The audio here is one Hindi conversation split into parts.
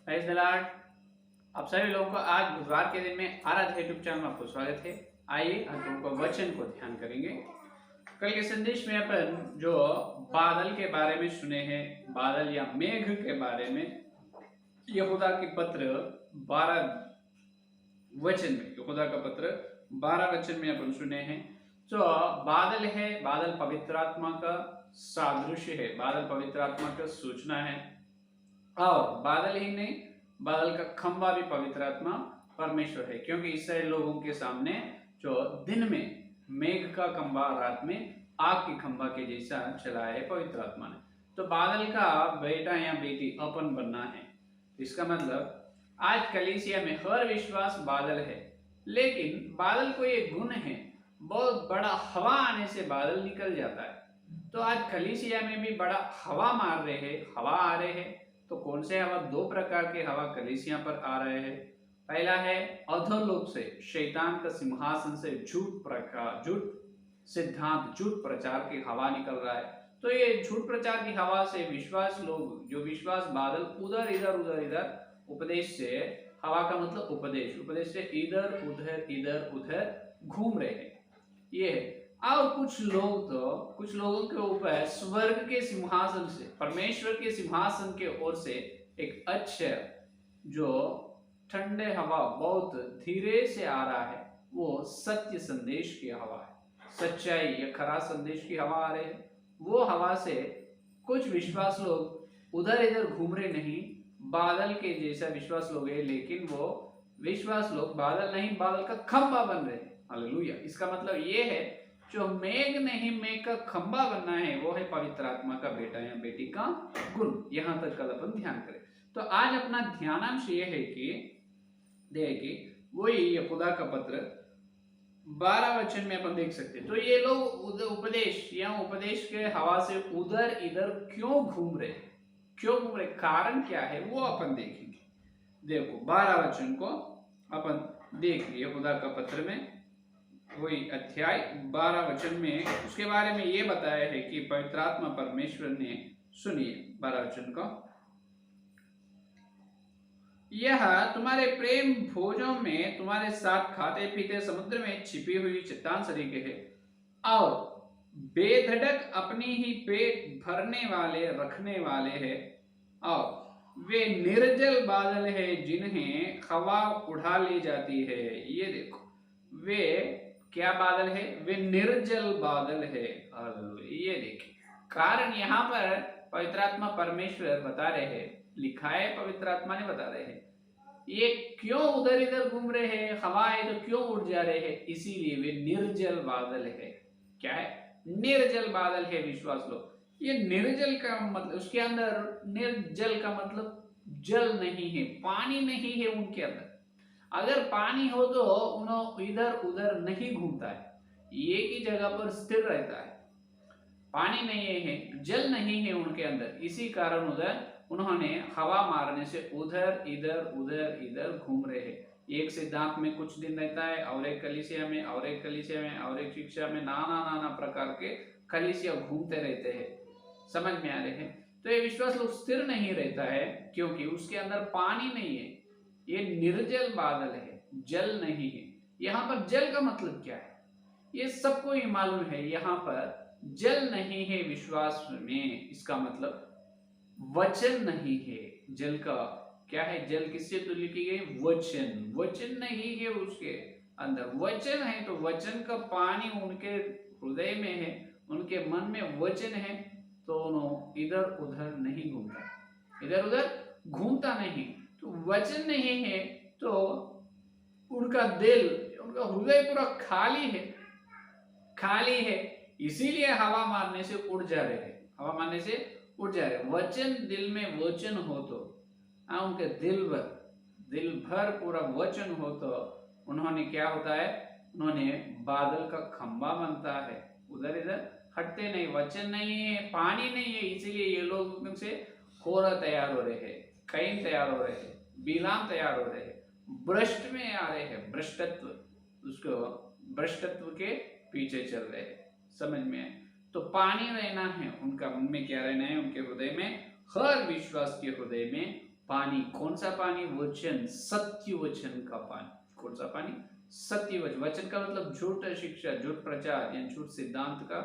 Praise the Lord. आप सभी लोगों को आज बुधवार के दिन में आराध्य यूट्यूब चैनल में आपको स्वागत है। आइए आज लोगों को वचन को ध्यान करेंगे। कल के संदेश में अपन जो बादल के बारे में सुने हैं, बादल या मेघ के बारे में, यहूदा के पत्र 12 वचन में, यहूदा का पत्र 12 वचन में अपन सुने हैं। जो बादल है, बादल पवित्र आत्मा का सादृश्य है, बादल पवित्र आत्मा का सूचना है। और बादल ही नहीं, बादल का खंभा भी पवित्र आत्मा परमेश्वर है, क्योंकि इसराइल लोगों के सामने जो दिन में मेघ का खंभा, रात में आग की खंभा के जैसा चलाया है पवित्र आत्मा ने। तो बादल का बेटा या बेटी अपन बनना है। इसका मतलब आज कलीसिया में हर विश्वास बादल है, लेकिन बादल को ये गुण है, बहुत बड़ा हवा आने से बादल निकल जाता है। तो आज कलीसिया में भी बड़ा हवा मार रहे हैं, हवा आ रहे हैं। तो कौन से हवा? दो प्रकार के हवा कलीसिया पर आ रहे हैं। पहला है अधोलोक से, शैतान का सिंहासन से झूठ सिद्धांत, झूठ प्रचार की हवा निकल रहा है। तो ये झूठ प्रचार की हवा से विश्वास लोग, जो विश्वास बादल उधर इधर उपदेश से, हवा का मतलब उपदेश से इधर उधर घूम रहे हैं, ये है। और कुछ लोगों के ऊपर स्वर्ग के सिंहासन से, परमेश्वर के सिंहासन के ओर से एक अच्छे जो ठंडे हवा बहुत धीरे से आ रहा है, वो सत्य संदेश की हवा है। सच्चाई या खरा संदेश की हवा आ रही है। वो हवा से कुछ विश्वास लोग उधर इधर घूम रहे नहीं, बादल के जैसा विश्वास लोग है, लेकिन वो विश्वास लोग बादल नहीं, बादल का खंभा बन रहे हैं। हालेलुया। इसका मतलब ये है, जो मेघ नहीं, मेघ का खंभा बनना है, वो है पवित्र आत्मा का बेटा या बेटी का गुण। यहां तक कल अपन ध्यान करें। तो आज अपना ध्यानांश ये है कि देखिए, वही यहूदा का पत्र 12 वचन में अपन देख सकते हैं। तो ये लोग उपदेश के हवा से उधर इधर क्यों घूम रहे, कारण क्या है, वो अपन देखेंगे। देखो 12 वचन को अपन देख यहूदा का पत्र में, वही अध्याय 12 वचन में उसके बारे में ये बताया है कि पवित्र आत्मा परमेश्वर ने, सुनिए 12 वचन को, यह तुम्हारे प्रेम भोजों में तुम्हारे साथ खाते पीते समुद्र में छिपी हुई चट्टान सरीखे है, और बेधड़क अपनी ही पेट भरने वाले रखने वाले हैं, और वे निर्जल बादल है जिन्हें हवा उड़ा ले जाती है। ये देखो, वे क्या बादल है? वे निर्जल बादल है। ये देखिए, कारण यहाँ पर पवित्र आत्मा परमेश्वर बता रहे हैं, लिखा है पवित्र आत्मा ने बता रहे हैं, ये क्यों उधर इधर घूम रहे हैं, हवा है तो क्यों उड़ जा रहे हैं, इसीलिए वे निर्जल बादल है। क्या है? निर्जल बादल है विश्वास लोग। ये निर्जल का मतलब, उसके अंदर निर्जल का मतलब जल नहीं है, पानी नहीं है उनके अंदर। अगर पानी हो तो उन्हें इधर उधर नहीं घूमता है, एक ही जगह पर स्थिर रहता है। पानी नहीं है, जल नहीं है उनके अंदर, इसी कारण उधर उन्होंने हवा मारने से उधर इधर घूम रहे हैं। एक सिद्धांत में कुछ दिन रहता है, और एक कलीसिया में, और एक कलीसिया में, और एक शिक्षा में, नाना प्रकार के कलीसिया घूमते रहते हैं। समझ में आ रहे हैं? तो ये विश्वास लोग स्थिर नहीं रहता है, क्योंकि उसके अंदर पानी नहीं है। ये निर्जल बादल है, जल नहीं है। यहाँ पर जल का मतलब क्या है, ये सबको ही मालूम है। यहाँ पर जल नहीं है विश्वास में, इसका मतलब वचन नहीं है। जल का क्या है? जल किससे तुल्य की गई? वचन नहीं है उसके अंदर। वचन है तो वचन का पानी उनके हृदय में है, उनके मन में वचन है, तो उन्होंने इधर उधर नहीं घूमता, इधर उधर घूमता नहीं। तो वचन नहीं है तो उनका दिल, उनका हृदय पूरा खाली है, इसीलिए हवा मारने से उड़ जा रहे हैं, हवा मारने से उड़ जा रहे हैं। वचन दिल में वचन हो तो, उनके दिल भर पूरा वचन हो तो उन्होंने क्या होता है, उन्होंने बादल का खंभा बनता है, उधर इधर हटते नहीं। वचन नहीं है, पानी नहीं है, इसीलिए ये लोग से कोरा तैयार हो रहे हैं, कैन तैयार हो रहे हैं, बिलाम तैयार हो रहे हैं, भ्रष्ट में आ रहे हैं, भ्रष्टत्व के पीछे चल रहे हैं। समझ में? तो पानी रहना है उनका, मन में क्या रहना है, उनके हृदय में, हर विश्वास के हृदय में पानी, कौन सा पानी? वचन, सत्य वचन का पानी। कौन सा पानी? सत्य वचन। वचन का मतलब झूठ शिक्षा, झूठ प्रचार या झूठ सिद्धांत का,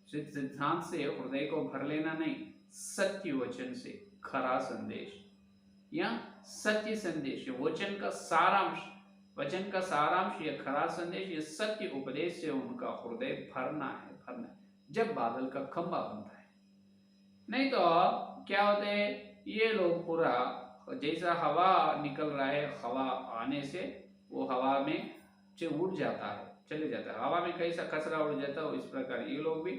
सिद्धांत से हृदय को भर लेना नहीं, सत्य वचन से खरा संदेश या सत्य संदेश, वचन का सारांश, वचन का सारांश या खरा संदेश, ये सत्य उपदेश से उनका हृदय भरना है, भरना है, जब बादल का खंभा बनता है। नहीं तो क्या होता है, ये लोग पूरा जैसा हवा निकल रहा है, हवा आने से वो हवा में उड़ जाता है, चले जाता है, हवा में कैसा कचरा उड़ जाता है, इस प्रकार ये लोग भी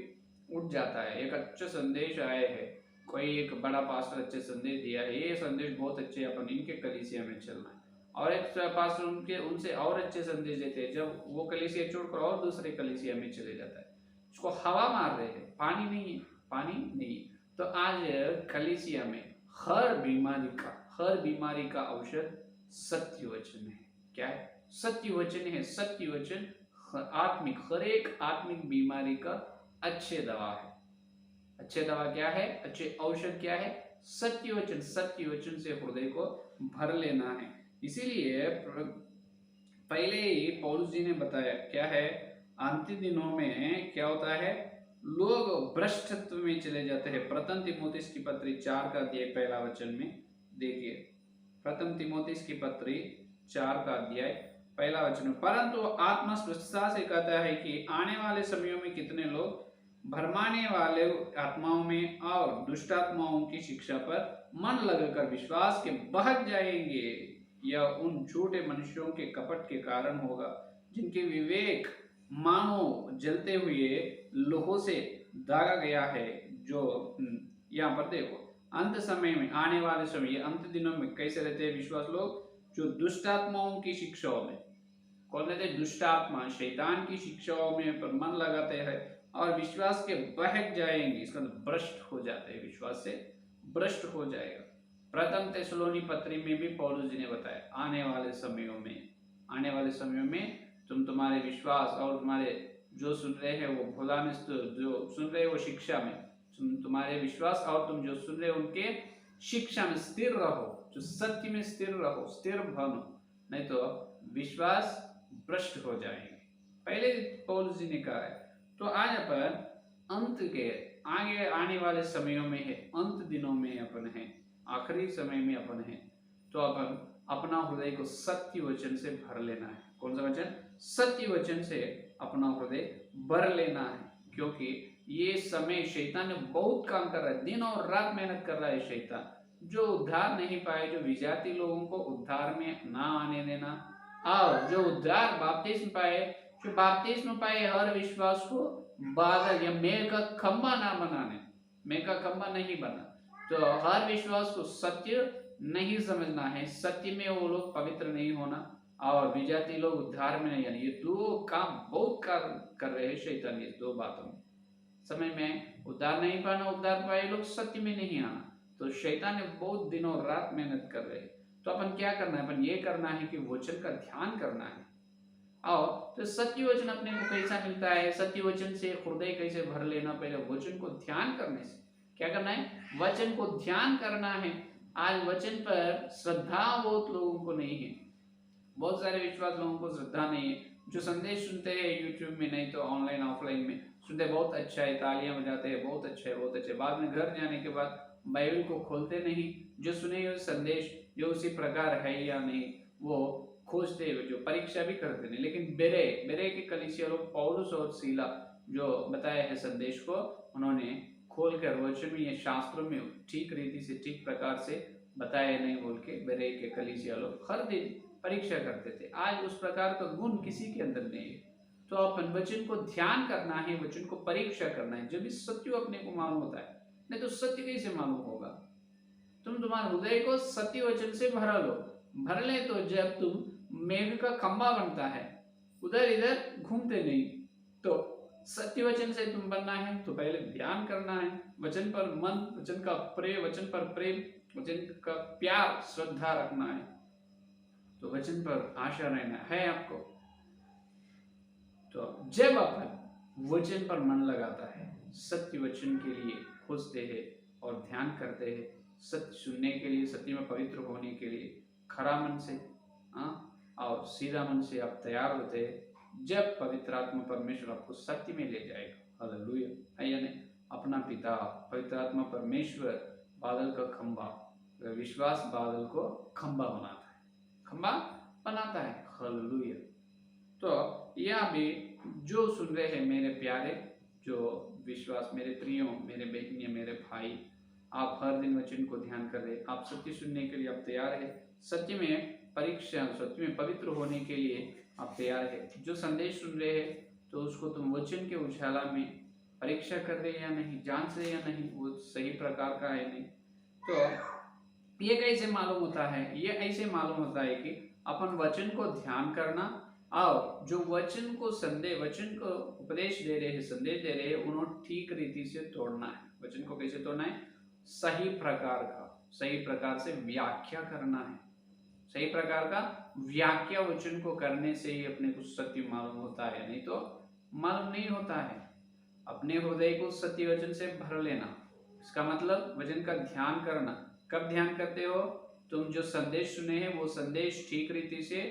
उड़ जाता है। एक अच्छा संदेश आए है, कोई एक बड़ा पास्टर अच्छे संदेश दिया है, ये संदेश बहुत अच्छे, अपन इनके कलीसिया में चलना है, और एक पास्टर उनके उनसे और अच्छे संदेश देते हैं, जब वो कलीसिया छोड़कर और दूसरे कलीसिया में चले जाता है, उसको हवा मार रहे हैं, पानी नहीं है, पानी नहीं है। तो आज कलीसिया में हर बीमारी का औषध सत्य वचन है। क्या है? सत्य वचन है। सत्य वचन आत्मिक, हर एक आत्मिक बीमारी का अच्छे दवा है। अच्छे दवा क्या है? अच्छे औषध क्या है? सत्य वचन। सत्य वचन से हृदय को भर लेना है। इसीलिए पहले ही पौलुस जी ने बताया क्या है, अंतिम दिनों में क्या होता है, लोग भ्रष्टत्व में चले जाते हैं। प्रथम तिमोथेयुस की पत्री 4 का अध्याय पहला वचन में देखिए, प्रथम तिमोथेयुस की पत्री 4 का अध्याय पहला वचन, परंतु आत्मा स्पष्टता से कहता है कि आने वाले समयों में कितने लोग भरमाने वाले आत्माओं में और दुष्ट आत्माओं की शिक्षा पर मन लगाकर विश्वास के बहक जाएंगे। यह उन झूठे मनुष्यों के कपट के कारण होगा, जिनके विवेक मानो जलते हुए लोहों से दागा गया है। जो यहाँ पर देखो, अंत समय में, आने वाले समय, अंत दिनों में कैसे रहते हैं विश्वास लोग? जो दुष्ट आत्माओं की शिक्षाओं में, कौन रहते हैं? दुष्ट आत्मा, शैतान की शिक्षाओं में पर मन लगाते हैं और विश्वास के बहक जाएंगे, इसका भ्रष्ट हो जाते हैं, विश्वास से भ्रष्ट हो जाएगा। प्रथम तेसलोनी पत्री में भी पौलुस जी ने बताया, आने वाले समयों में तुम तुम्हारे विश्वास और तुम्हारे जो सुन रहे हैं वो खुदा में जो सुन रहे हो शिक्षा में, तुम्हारे विश्वास और तुम जो सुन रहे हो उनके शिक्षा में स्थिर रहो, जो सत्य में स्थिर रहो, स्थिर बनो, नहीं तो विश्वास भ्रष्ट हो जाएंगे। पहले पौलुस जी ने कहा है। तो आज अपन अंत के आगे आने वाले समयों में है, अंत दिनों में अपन है, आखिरी समय में अपन है, तो अपन अपना हृदय को सत्य वचन से भर लेना है। कौन सा वचन? सत्य वचन से अपना हृदय भर लेना है, क्योंकि ये समय शैतान ने बहुत काम कर रहा है, दिन और रात मेहनत कर रहा है शैतान, जो उद्धार नहीं पाए, जो विजाती लोगों को उद्धार में ना आने देना, और जो उद्धार बपतिस्म पाए, जो बपतिस्म पाए, हर विश्वास को बादल या मेघ का खंभा ना बनाने, मेघ का खंभा नहीं बना, तो हर विश्वास को सत्य नहीं समझना है, सत्य में वो लोग पवित्र नहीं होना, और विजाती लोग उद्धार में नहीं आने। ये दो काम बहुत कर रहे हैं शैतान, ये दो बातों में। समय में उद्धार नहीं पाना, उद्धार पाए लोग सत्य में नहीं आना, तो शैतान ने बहुत दिनों रात मेहनत कर रहे हैं। तो अपन क्या करना है? अपन ये करना है कि वचन का ध्यान करना है। और तो सत्य वचन अपने को कैसा मिलता है? सत्य वचन से हृदय कैसे भर लेना? पहले वचन को ध्यान करने से क्या करना है? वचन को ध्यान करना है। आज वचन पर श्रद्धा बहुत लोगों को नहीं है, बहुत सारे विश्वास लोगों को श्रद्धा नहीं है। जो संदेश सुनते हैं यूट्यूब में, नहीं तो ऑनलाइन ऑफलाइन में सुनते, बहुत अच्छा है, तालियां बजाते हैं, बहुत अच्छा है, बहुत अच्छे, बाद में घर जाने के बाद बाइबल को खोलते नहीं, जो सुने हुए संदेश जो उसी प्रकार है या नहीं वो खोजते हुए, जो परीक्षा भी करते नहीं। लेकिन बेरे के कलीसिया लोग पौलुस और सीला जो बताया है संदेश को, उन्होंने खोलकर वचन में या शास्त्रों में ठीक रीति से, ठीक प्रकार से बताया नहीं बोल के बेरे के कलीसिया लोग हर दिन परीक्षा करते थे। आज उस प्रकार का गुण किसी के अंदर नहीं है। तो अपन वचन को ध्यान करना है, वचन को परीक्षा करना है, जब इस सत्य अपने को मालूम होता है, नहीं तो सत्य कैसे मालूम होगा? तुम्हारे हृदय को सत्य वचन से भर लो, भर ले, तो जब तुम मेघ का खंभा बनता है, उधर इधर घूमते नहीं। तो सत्य वचन से तुम बनना है तो पहले ध्यान करना है, वचन पर मन, वचन का प्रेम, वचन पर प्रेम, वचन का प्यार, श्रद्धा रखना है, तो वचन पर आशा रहना है आपको। तो जब अपन वचन पर मन लगाता है, सत्य वचन के लिए खोजते हैं और ध्यान करते हैं, सत्य सुनने के लिए, सत्य में पवित्र होने के लिए खरा मन से और सीधा मन से आप तैयार होते हैं जब पवित्र आत्मा परमेश्वर आपको सत्य में ले जाएगा। हालेलुया। है या नहीं? अपना पिता पवित्र आत्मा परमेश्वर बादल का खंबा, विश्वास बादल को खंबा बनाता है। हालेलुया। तो यहाँ भी जो सुन रहे हैं मेरे प्यारे, जो विश्वास, मेरे प्रियो, मेरे बहनियां, मेरे भाई, आप हर दिन वचन को ध्यान कर रहे, आप सत्य सुनने के लिए आप तैयार है, सत्य में परीक्षा, सत्य में पवित्र होने के लिए आप तैयार है। जो संदेश सुन रहे हैं तो उसको तुम वचन के उजाला में परीक्षा कर रहे या नहीं, जांच रहे या नहीं, वो सही प्रकार का है नहीं। तो ये कैसे मालूम होता है? ये ऐसे मालूम होता है कि अपन वचन को ध्यान करना और जो वचन को उपदेश दे रहे हैं, संदेश दे रहे हैं, उन्होंने ठीक रीति से तोड़ना है। वचन को कैसे तोड़ना है? सही प्रकार से व्याख्या करना है। सही प्रकार का व्याख्या वचन को करने से ही अपने को सत्य मालूम होता है, नहीं तो मालूम नहीं होता है। अपने हृदय को सत्य वचन से भर लेना, इसका मतलब वचन का ध्यान करना। कब ध्यान करते हो? तुम जो संदेश सुने हैं वो संदेश ठीक रीति से,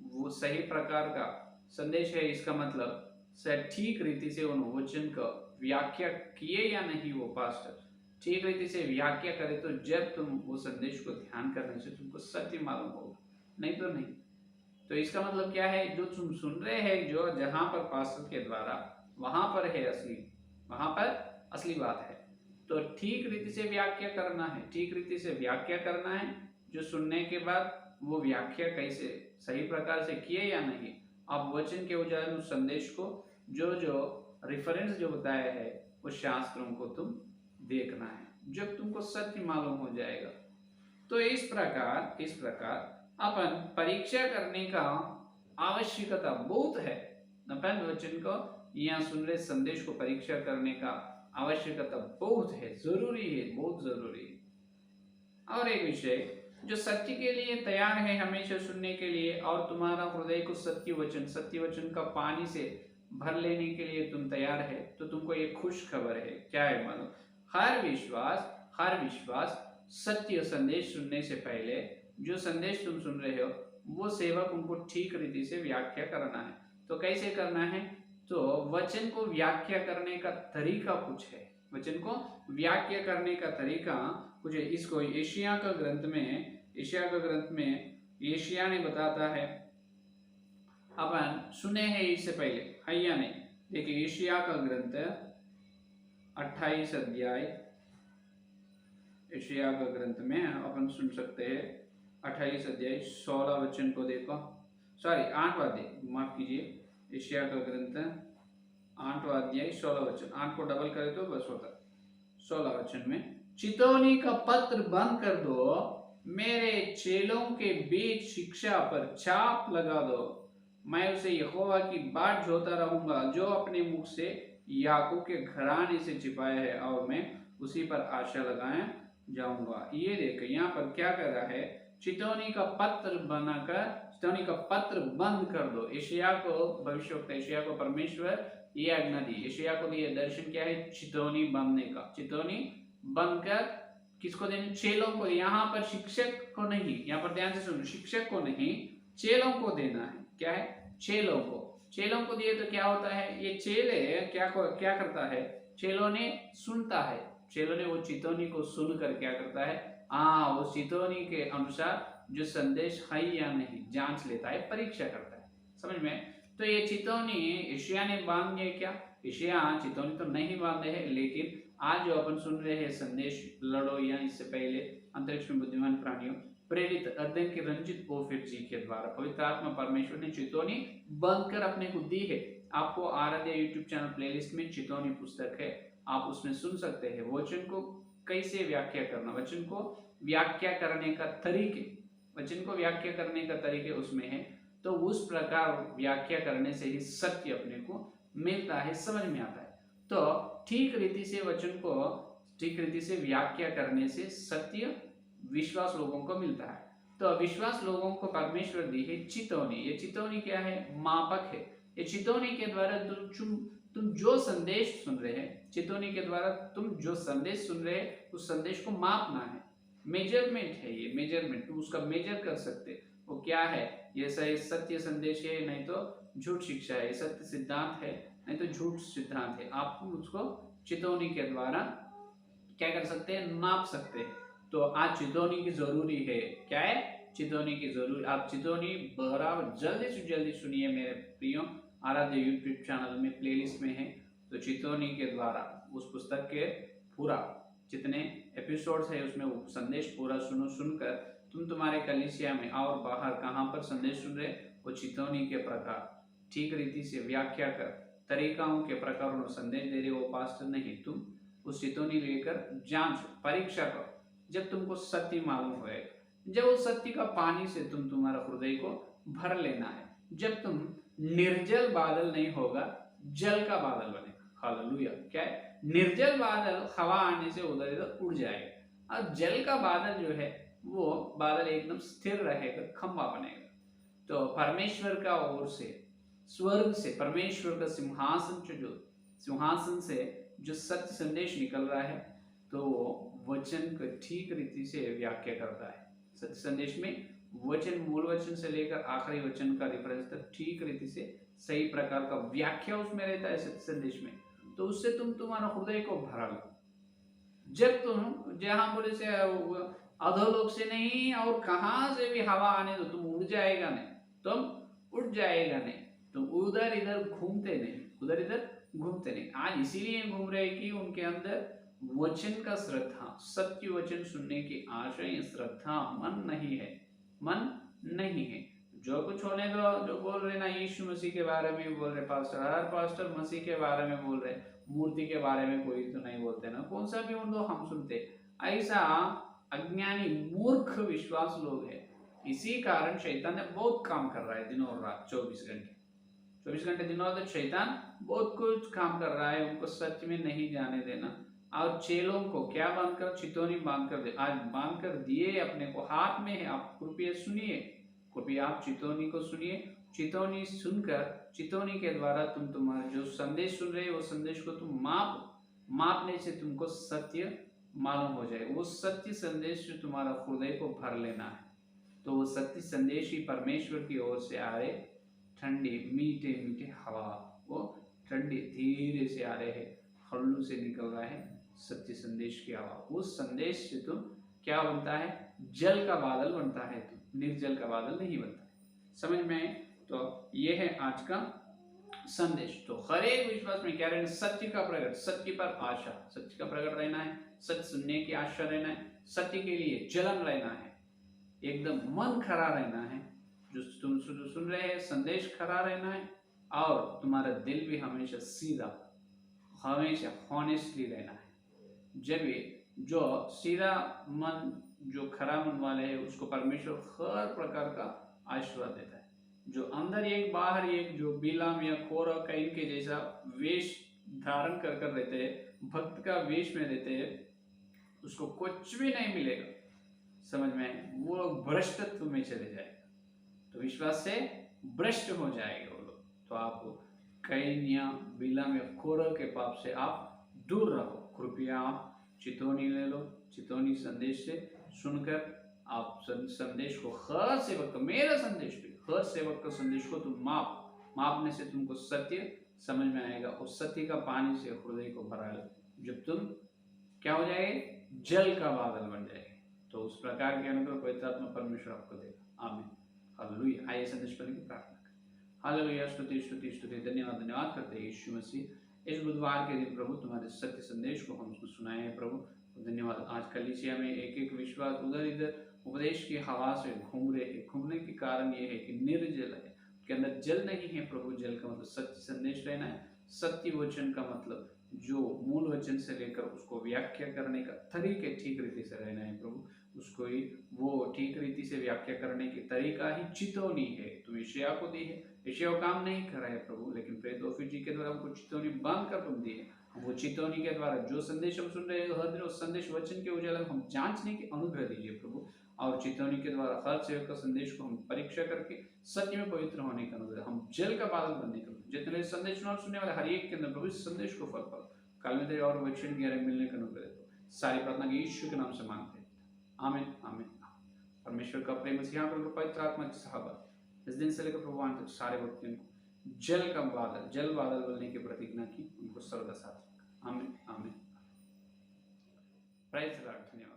वो सही प्रकार का संदेश है, इसका मतलब ठीक रीति से उन वचन का व्याख्या किए या नहीं, वो पास्टर ठीक रीति से व्याख्या करे तो जब तुम वो संदेश को ध्यान करने से तुमको सत्य मालूम होगा, नहीं तो नहीं। तो इसका मतलब क्या है? जो तुम सुन रहे हैं, जो जहां पर पास्टर के द्वारा, वहां पर है असली, वहां पर असली बात है। तो ठीक रीति से व्याख्या करना है, ठीक रीति से व्याख्या करना है। जो सुनने के बाद वो व्याख्या कैसे सही प्रकार से किए या नहीं, आप वचन के उजाले में संदेश को जो रेफरेंस जो बताया है वो शास्त्रों को तुम देखना है, जब तुमको सत्य मालूम हो जाएगा। तो इस प्रकार अपन परीक्षा करने का आवश्यकता बहुत है। अपन वचन को यहाँ सुन रहे संदेश को परीक्षा करने का आवश्यकता बहुत है, जरूरी है, बहुत जरूरी है। और एक विषय, जो सत्य के लिए तैयार है हमेशा सुनने के लिए, और तुम्हारा हृदय को सत्य वचन का पानी से भर लेने के लिए तुम तैयार है, तो तुमको एक खुश खबर है। क्या है मालूम? हर विश्वास सत्य संदेश सुनने से पहले जो संदेश तुम सुन रहे हो वो सेवक उनको ठीक रीति से व्याख्या करना है। तो कैसे करना है? तो वचन को व्याख्या करने का तरीका कुछ है, वचन को व्याख्या करने का तरीका कुछ है। इसको एशिया का ग्रंथ में एशिया ने बताता है, अपन सुने हैं इससे पहले, है या नहीं? देखिए एशिया का ग्रंथ 28 अध्याय, एशिया का ग्रंथ में अपन सुन सकते हैं 28 अध्याय 16 वचन को देखो, सॉरी 8वां अध्याय, माफ कीजिए, एशिया का ग्रंथ 8वां अध्याय 16 वचन, 8 को डबल करे तो बस होता 16 वचन में, चितौनी का पत्र बंद कर दो, मेरे चेलों के बीच शिक्षा पर छाप लगा दो, मैं उसे यहोवा की बाट जोता रहूंगा जो अपने मुख से याकूब के घराने से छिपाया है, और मैं उसी पर आशा लगाए जाऊंगा। ये देखो यहाँ पर क्या कर रहा है? चितौनी का पत्र बनाकर, चितौनी का पत्र बंद कर दो। एशिया को भविष्यवक्ता, एशिया को परमेश्वर ये आज्ञा दी, एशिया को दिए दर्शन क्या है? चितौनी बांधने का। चितौनी बनकर किसको देने? चेलों को। यहाँ पर शिक्षक को नहीं, यहाँ पर ध्यान से सुनो, शिक्षक को नहीं, चेलों को देना है। क्या है? चेलों को दिए तो क्या होता है? ये चेले क्या करता है? चेलों ने सुनता है, चेलों ने वो चितौनी को सुनकर क्या करता है? वो चितौनी के अनुसार जो संदेश है या नहीं जांच लेता है, परीक्षा करता है। समझ में? तो ये चितौनी एशिया ने बांध दिए क्या? एशिया चितौनी तो नहीं बांधे है, लेकिन आज जो अपन सुन रहे हैं संदेश लड़ो, या इससे पहले अंतरिक्ष में बुद्धिमान प्राणियों, प्रेरित अध्ययन के रंजित ओफिर जी के द्वारा पवित्र आत्मा परमेश्वर ने चितौनी बंद कर अपने को दी है। आपको आराध्य यूट्यूब चैनल प्लेलिस्ट में चितौनी पुस्तक है, आप उसमें सुन सकते हैं वचन को कैसे व्याख्या करना, वचन को व्याख्या करने का तरीके उसमें है। तो उस प्रकार व्याख्या करने से ही सत्य अपने को मिलता है, समझ में आता है। तो ठीक रीति से वचन को ठीक रीति से व्याख्या करने से सत्य विश्वास लोगों को मिलता है। तो विश्वास लोगों को परमेश्वर दी है चितौनी। ये चितौनी क्या है? मापक है। ये चितौनी के द्वारा तुम जो संदेश सुन रहे हैं, चितौनी के द्वारा तुम जो संदेश सुन रहे हैं उस संदेश को मापना है। मेजरमेंट है, ये मेजरमेंट, तुम उसका मेजर कर सकते वो क्या है, ये सही सत्य संदेश है नहीं तो झूठ शिक्षा है, सत्य सिद्धांत है नहीं तो झूठ सिद्धांत है। आप उसको चितौनी के द्वारा क्या कर सकते हैं, नाप सकते हैं। तो आज चितौनी की जरूरी है, क्या है, चितौनी की जरूरी। आप चितौनी बराबर जल्दी से जल्दी सुनिए मेरे प्रियो, आराध्य यूट्यूब चैनल में प्लेलिस्ट में है। तो चितौनी के द्वारा उस पुस्तक के पूरा जितने एपिसोड्स है उसमें वो संदेश पूरा सुनो, सुनकर तुम तुम्हारे कलीसिया में और बाहर कहाँ पर संदेश सुन रहे, वो चितौनी के प्रकार ठीक रीति से व्याख्या कर तरीकाओं के प्रकार संदेश दे रहे, वो पास्टर नहीं, तुम उस चितौनी लेकर जांच परीक्षा करो। जब तुमको सत्य मालूम होएगा, जब उस सत्य का पानी से तुम तुम्हारा हृदय को भर लेना है, जब तुम निर्जल बादल नहीं होगा, जल का बादल बनेगा। हालेलुया। क्या है, निर्जल बादल हवा आने से उधर इधर उड़ जाएगा, और जल का बादल जो है वो बादल एकदम स्थिर रहेगा, खंबा बनेगा। तो परमेश्वर का ओर से, स्वर्ग से, परमेश्वर का सिंहासन से जो सत्य संदेश निकल रहा है, तो वो वचन को ठीक रीति से व्याख्या करता है। सत्य संदेश में वचन, मूल वचन से लेकर आखिरी वचन का रेफरेंस तक ठीक रीति से सही प्रकार का व्याख्या उसमें रहता है सत्य संदेश में। तो उससे तुम तुम्हारा हृदय को भरा लो। जब तुम जहां बोले से अधोलोक से नहीं और कहां से भी हवा आने दो, तुम उड़ जाएगा नहीं, तुम उड़ जाएगा नहीं, तुम उधर इधर घूमते नहीं, उधर इधर घूमते नहीं। आज इसीलिए घूम रहे कि उनके अंदर वचन का श्रद्धा, सत्य वचन सुनने की आशय, श्रद्धा मन नहीं है, मन नहीं है। जो कुछ होने दो, जो बोल रहे ना यीशु मसीह के बारे में बोल रहे पास्टर, हर पास्टर मसीह के बारे में बोल रहे, मूर्ति के बारे में कोई तो नहीं बोलते ना, कौन सा भी उनको हम सुनते। ऐसा अज्ञानी मूर्ख विश्वास लोग है। इसी कारण शैतान ने बहुत काम कर रहा है दिनों और रात, 24 घंटे दिनों रात शैतान बहुत कुछ काम कर रहा है, उनको सच में नहीं जाने देना। और चेलों को क्या बांध कर, चितौनी बांध कर दे, आज बांध कर दिए, अपने को हाथ में है। आप कृपया सुनिए, कृपया आप चितौनी को सुनिए। चितौनी सुनकर, चितौनी के द्वारा तुम तुम्हारा जो संदेश सुन रहे हो, वो संदेश को तुम मापने से तुमको सत्य मालूम हो जाए। वो सत्य संदेश जो तुम्हारा हृदय को भर लेना है। तो वो सत्य संदेश ही परमेश्वर की ओर से आ रहे, ठंडी मीठे मीठे हवा, वो ठंडी धीरे से आ रहे हैं, हल्लू से निकल रहा है सत्य संदेश की हवा। उस संदेश से तुम क्या बनता है, जल का बादल बनता है, तुम निर्जल का बादल नहीं बनता। समझ में आए? तो ये है आज का संदेश। तो हर एक विश्वास में क्या रहना, सत्य का प्रकट, सत्य पर आशा, सत्य का प्रकट रहना है, सत्य सुनने की आशा रहना है, सत्य के लिए जलन रहना है, एकदम मन खरा रहना है। जो तुम सुन रहे हैं संदेश खरा रहना है, और तुम्हारा दिल भी हमेशा सीधा, हमेशा हॉनेस्टली रहना है। जब ये जो सीधा मन, जो खरा मन वाले है, उसको परमेश्वर हर प्रकार का आशीर्वाद देता है। जो अंदर एक बाहर एक, जो बिलाम या खोरा कैन के जैसा वेश धारण कर कर रहते हैं, भक्त का वेश में रहते हैं, उसको कुछ भी नहीं मिलेगा। समझ में? वो भ्रष्टत्व में चले जाएगा, तो विश्वास से भ्रष्ट हो जाएगा वो लोग। तो आप कैन या बिलाम या खोरा के पाप से आप दूर रहो। कृपया आप चितौनी ले लो, चितौनी संदेश से सुनकर आप संदेश को, हर सेवक का, मेरा संदेश भी, हर सेवक का संदेश को तुम मापने से तुमको सत्य समझ में आएगा, उस सत्य का पानी से हृदय को भरा लो। जब तुम क्या हो जाएगा, जल का बादल बन जाएगा। तो उस प्रकार के अनुग्रह पवित्र आत्मा परमेश्वर आपको देगा। आमीन। हालेलुया। आइए संदेश पढ़ने की प्रार्थना करें। हालेलुया। स्तुति स्तुति स्तुति, धन्यवाद करते हैं यीशु मसीह। इस बुधवार के दिन प्रभु तुम्हारे सत्य संदेश को हमको सुनाए हैं प्रभु, धन्यवाद। आज कलीसिया में एक एक विश्वास उधर इधर उपदेश की हवा से घूम रहे हैं। घूमने के कारण ये है कि निर्जल है, के अंदर जल नहीं है प्रभु। जल का मतलब सत्य संदेश रहना है, सत्य वचन का मतलब जो मूल वचन से लेकर उसको व्याख्या करने का तरीके ठीक रीति से रहना है प्रभु। उसको ही वो ठीक रीति से व्याख्या करने की तरीका ही चितौनी है। तुम यशायाह को दी है, यशायाह काम नहीं कर रहा है प्रभु, लेकिन प्रेरित ऑफिस जी के द्वारा हमको चितौनी बांध कर तुम दी है। वो चितौनी के द्वारा जो संदेश हम सुन रहे हैं हर दिन, उस संदेश वचन के उजाला हम जांचने की अनुग्रह दीजिए प्रभु। और चितौनी के द्वारा हर सेवक का संदेश को हम परीक्षा करके सत्य में पवित्र होने का अनुग्रह, हम जल का बादल बनने का, जितने संदेश सुनने वाले हर एक के अंदर प्रभु इस संदेश को फल काल में तेरे और वचन की मिलने का अनुग्रह दो। सारी प्रार्थना यीशु के नाम से मांगते हैं, आमीन आमीन। परमेश्वर का प्रेम, मसीहा प्रभु पवित्र आत्मा की सहाबत इस दिन से लेकर प्रभु अंत तक सारे भक्तों को जल बादल बोलने की प्रतिज्ञा की, उनको सर्वदा साथ रखा। आमीन आमीन। Praise the Lord. धन्यवाद।